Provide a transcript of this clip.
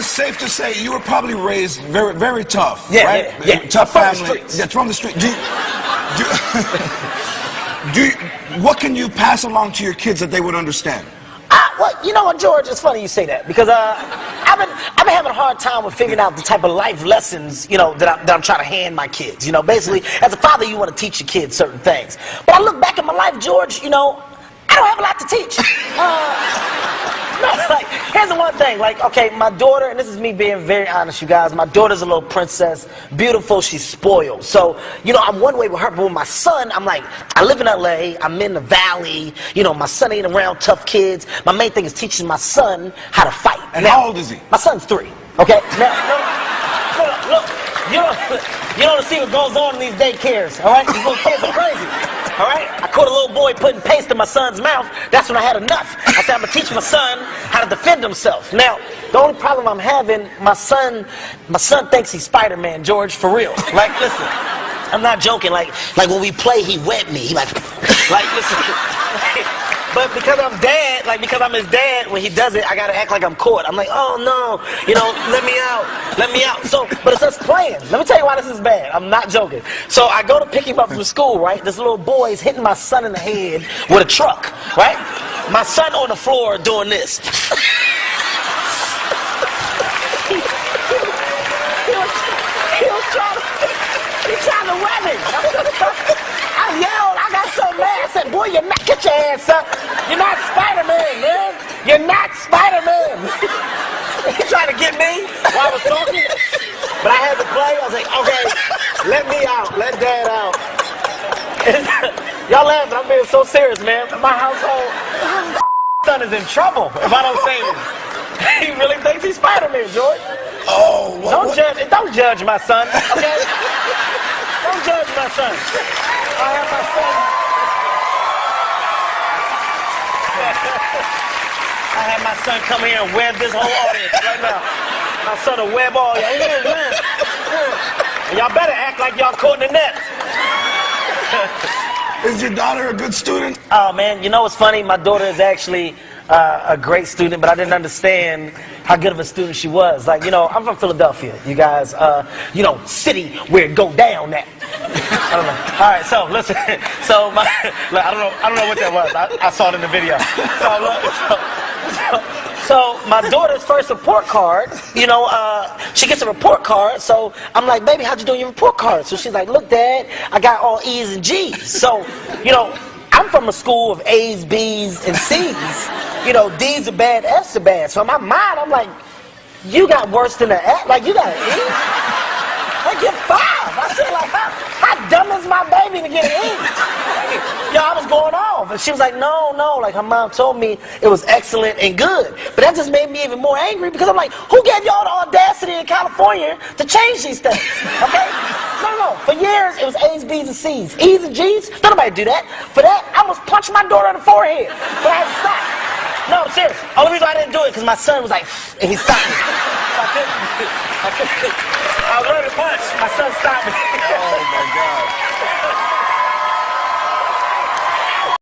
it's safe to say you were probably raised very, very tough. Yeah, right? yeah. Tough From family. the streets. Yeah, from the street. What can you pass along to your kids that they would understand? Well, you know what, George? It's funny you say that because I've been having a hard time with figuring out the type of life lessons, you know, that I'm trying to hand my kids. You know, basically, as a father, you want to teach your kids certain things. But I look back at my life, George. You know, I don't have a lot to teach. No, like, here's the one thing. Like, okay, my daughter, and this is me being very honest, you guys. My daughter's a little princess, beautiful. She's spoiled. So, you know, I'm one way with her, but with my son, I'm like, I live in LA. I'm in the valley. You know, my son ain't around tough kids. My main thing is teaching my son how to fight. And how old is he? My son's 3. Okay. Now, look. You don't see what goes on in these daycares. All right, these little kids are crazy. All right, I caught a little boy putting paste in my son's mouth. That's when I had enough. I said, I'm gonna teach my son how to defend himself. Now, the only problem I'm having, my son thinks he's Spider-Man, George, for real. Like, listen, I'm not joking. Like when we play, he wet me. He like listen. But because I'm dad, like because I'm his dad, when he does it, I gotta act like I'm caught. I'm like, oh no, you know, let me out. So, but it's us playing. Let me tell you why this is bad. I'm not joking. So I go to pick him up from school, right? This little boy is hitting my son in the head with a truck, right? My son on the floor doing this. He trying to wet me. I yelled. I got so mad. I said, boy, you're not, get your ass up. You're not Spider-Man, man. You're not Spider-Man. He trying to get me while I was talking. But I had to play. I was like, okay, let me out. Let Dad out. Y'all laughing. I'm being so serious, man. My household, son is in trouble if I don't save him. He really thinks he's Spider-Man, George. Oh, Don't judge my son, okay? Don't judge my son. I have my son. I have my son come here and web this whole audience right now. My son will web all y'all. And y'all better act like y'all caught in the net. Is your daughter a good student? Oh man, you know what's funny? My daughter is actually a great student, but I didn't understand how good of a student she was. Like, you know, I'm from Philadelphia, you guys. You know, city where it go down at. I don't know. All right, so listen. So look, I don't know what that was. I saw it in the video. So my daughter's first report card, you know, she gets a report card. So I'm like, baby, how'd you do your report card? So she's like, look, Dad, I got all E's and G's. So, you know, I'm from a school of A's, B's, and C's. You know, D's are bad, F's are bad. So in my mind, I'm like, you got worse than an F. Like, you got an E? I get 5. I said, like, how dumb is my baby to get an E? Yo, I was going off. And she was like, no. Like, her mom told me it was excellent and good. But that just made me even more angry because I'm like, who gave y'all the audacity in California to change these things? Okay? No. For years, it was A's, B's, and C's. E's and G's, don't nobody do that. For that, I almost punched my daughter in the forehead. But I had to stop. No, I'm serious. Only reason I didn't do it because my son was like, and he stopped me. So I was ready to punch. My son stopped me. Oh, my God.